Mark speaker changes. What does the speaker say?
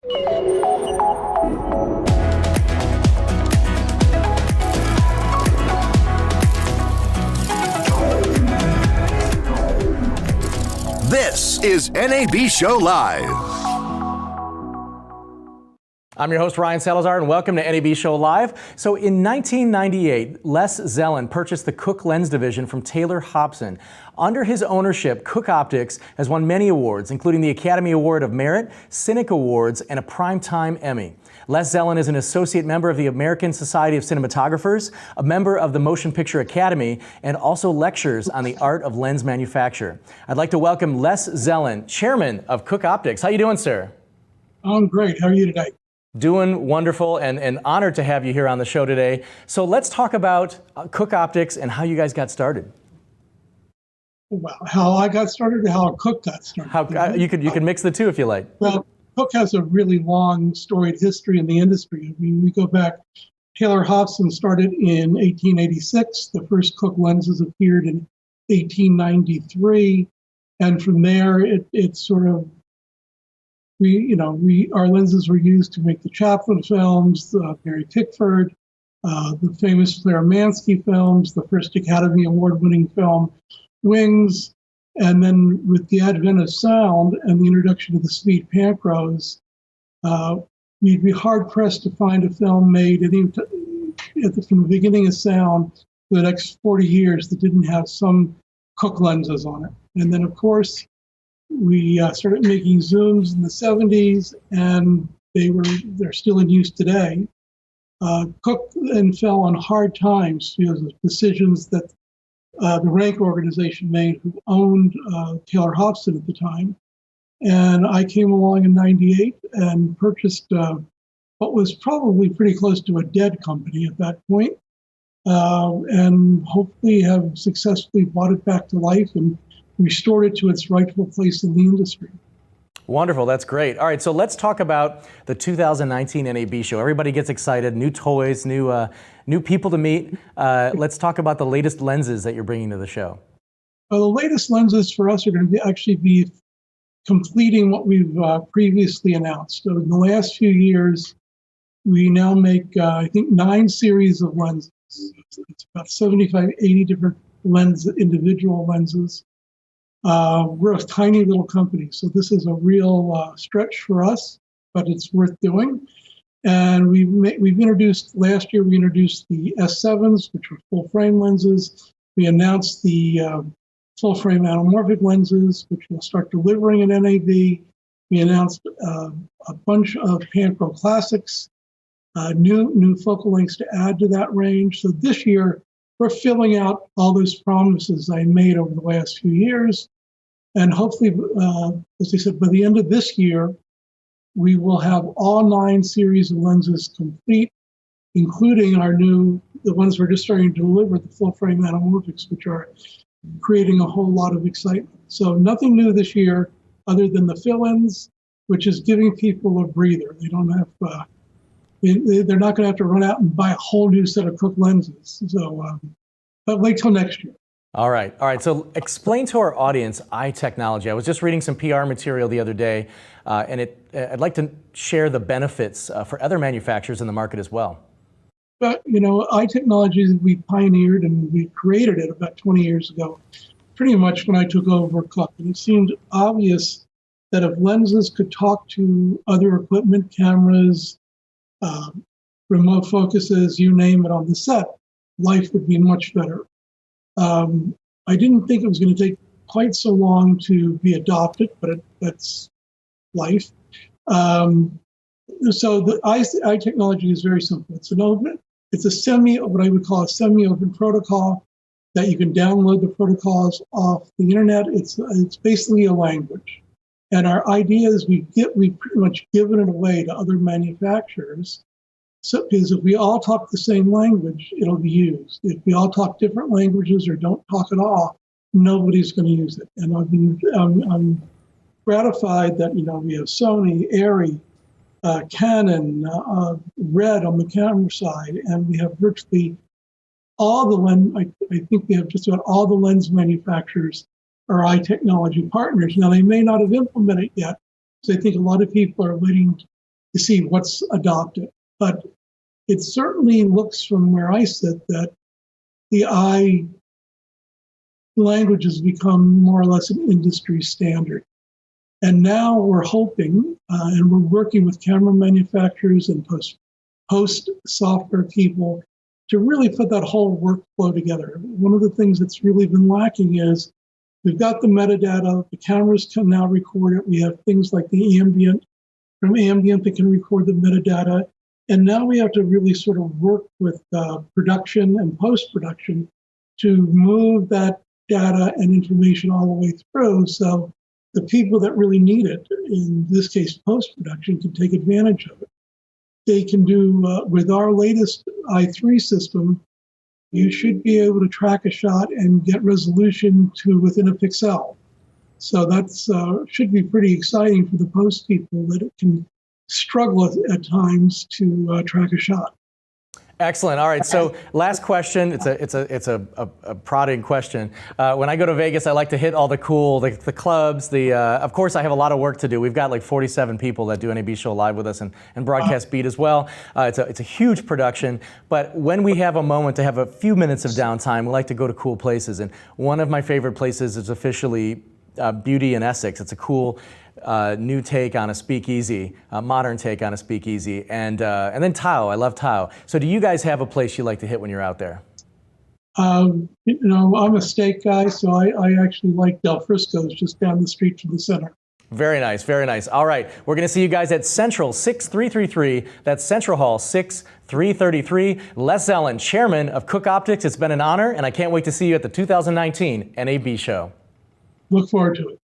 Speaker 1: This is NAB Show Live.
Speaker 2: I'm your host, Ryan Salazar, and welcome to NAB Show Live. So in 1998, Les Zellan purchased the Cooke Lens division from Taylor Hobson. Under his ownership, Cooke Optics has won many awards, including the Academy Award of Merit, Cynic Awards, and a Primetime Emmy. Les Zellan is an associate member of the American Society of Cinematographers, a member of the Motion Picture Academy, and also lectures on the art of lens manufacture. I'd like to welcome Les Zellan, chairman of Cooke Optics. How you doing, sir?
Speaker 3: I'm great. How are you today?
Speaker 2: Doing wonderful, and honored to have you here on the show today. So let's talk about Cooke Optics and how you guys got started.
Speaker 3: Well, how I got started and how Cooke got started.
Speaker 2: You can mix the two if you like.
Speaker 3: Well, Cooke has a really long storied history in the industry. I mean, we go back, Taylor Hobson started in 1886. The first Cooke lenses appeared in 1893. And from there, it sort of, our lenses were used to make the Chaplin films, the Mary Pickford, the famous Claire Manski films, the first Academy Award-winning film, Wings, and then with the advent of sound and the introduction of the Speed Panchros, you'd be hard-pressed to find a film made from the beginning of sound for the next 40 years that didn't have some Cooke lenses on it. And then, of course, we started making zooms in the 70s, and they're still in use today. Cooke then fell on hard times because of decisions that the Rank organization made, who owned Taylor Hobson at the time. And I came along in 98 and purchased what was probably pretty close to a dead company at that point, and hopefully have successfully brought it back to life and restored it to its rightful place in the industry.
Speaker 2: Wonderful, that's great. All right, so let's talk about the 2019 NAB show. Everybody gets excited, new toys, new people to meet. Let's talk about the latest lenses that you're bringing to the show.
Speaker 3: Well, the latest lenses for us are going to actually be completing what we've previously announced. So in the last few years, we now make, I think, 9 series of lenses. It's about 75, 80 different individual lenses. We're a tiny little company, so this is a real stretch for us, but it's worth doing. And we've introduced, last year we introduced the S7s, which were full frame lenses. We announced the full frame anamorphic lenses, which we'll start delivering in NAB. We announced a bunch of Panchro Classics, new focal lengths to add to that range. So this year, we're filling out all those promises I made over the last few years. And hopefully, as I said, by the end of this year, we will have all 9 series of lenses complete, including the ones we're just starting to deliver, the full frame anamorphics, which are creating a whole lot of excitement. So nothing new this year other than the fill-ins, which is giving people a breather. They don't have, they're not going to have to run out and buy a whole new set of Cooke lenses. So, but wait till next year.
Speaker 2: All right. So explain to our audience eye technology. I was just reading some PR material the other day, and I'd like to share the benefits for other manufacturers in the market as well.
Speaker 3: But, eye technology, we pioneered and we created it about 20 years ago, pretty much when I took over Cooke. And it seemed obvious that if lenses could talk to other equipment, cameras, remote focuses, you name it on the set, life would be much better. I didn't think it was going to take quite so long to be adopted, but that's life. So the eye technology is very simple. It's what I would call a semi-open protocol that you can download the protocols off the internet. It's basically a language. And our idea is we've pretty much given it away to other manufacturers. So, because if we all talk the same language, it'll be used. If we all talk different languages or don't talk at all, nobody's going to use it. And I'm gratified that, we have Sony, Arri, Canon, Red on the camera side, and we have virtually all the lens. I think we have just about all the lens manufacturers are eye technology partners. Now, they may not have implemented it yet, because I think a lot of people are waiting to see what's adopted. But it certainly looks from where I sit that the I language has become more or less an industry standard. And now we're hoping, and we're working with camera manufacturers and post software people to really put that whole workflow together. One of the things that's really been lacking is we've got the metadata, the cameras can now record it. We have things like the ambient, from ambient that can record the metadata. And now we have to really sort of work with production and post-production to move that data and information all the way through. So the people that really need it, in this case, post-production, can take advantage of it. They can do, with our latest i3 system, you should be able to track a shot and get resolution to within a pixel. So that's should be pretty exciting for the post people that it can struggle at times to track a shot.
Speaker 2: Excellent. All right. So last question. It's a prodding question. When I go to Vegas, I like to hit all the cool, the clubs. Of course, I have a lot of work to do. We've got like 47 people that do NAB Show Live with us and broadcast Beat as well. It's a huge production. But when we have a moment to have a few minutes of downtime, we like to go to cool places. And one of my favorite places is officially Beauty in Essex. It's a cool new take on a speakeasy, modern take on a speakeasy, and then Tao. I love Tao. So, do you guys have a place you like to hit when you're out there?
Speaker 3: I'm a steak guy, so I actually like Del Frisco's just down the street from the center.
Speaker 2: Very nice, very nice. All right, we're going to see you guys at Central 6333. That's Central Hall 6333. Les Zelin, chairman of Cook Optics. It's been an honor, and I can't wait to see you at the 2019 NAB show.
Speaker 3: Look forward to it.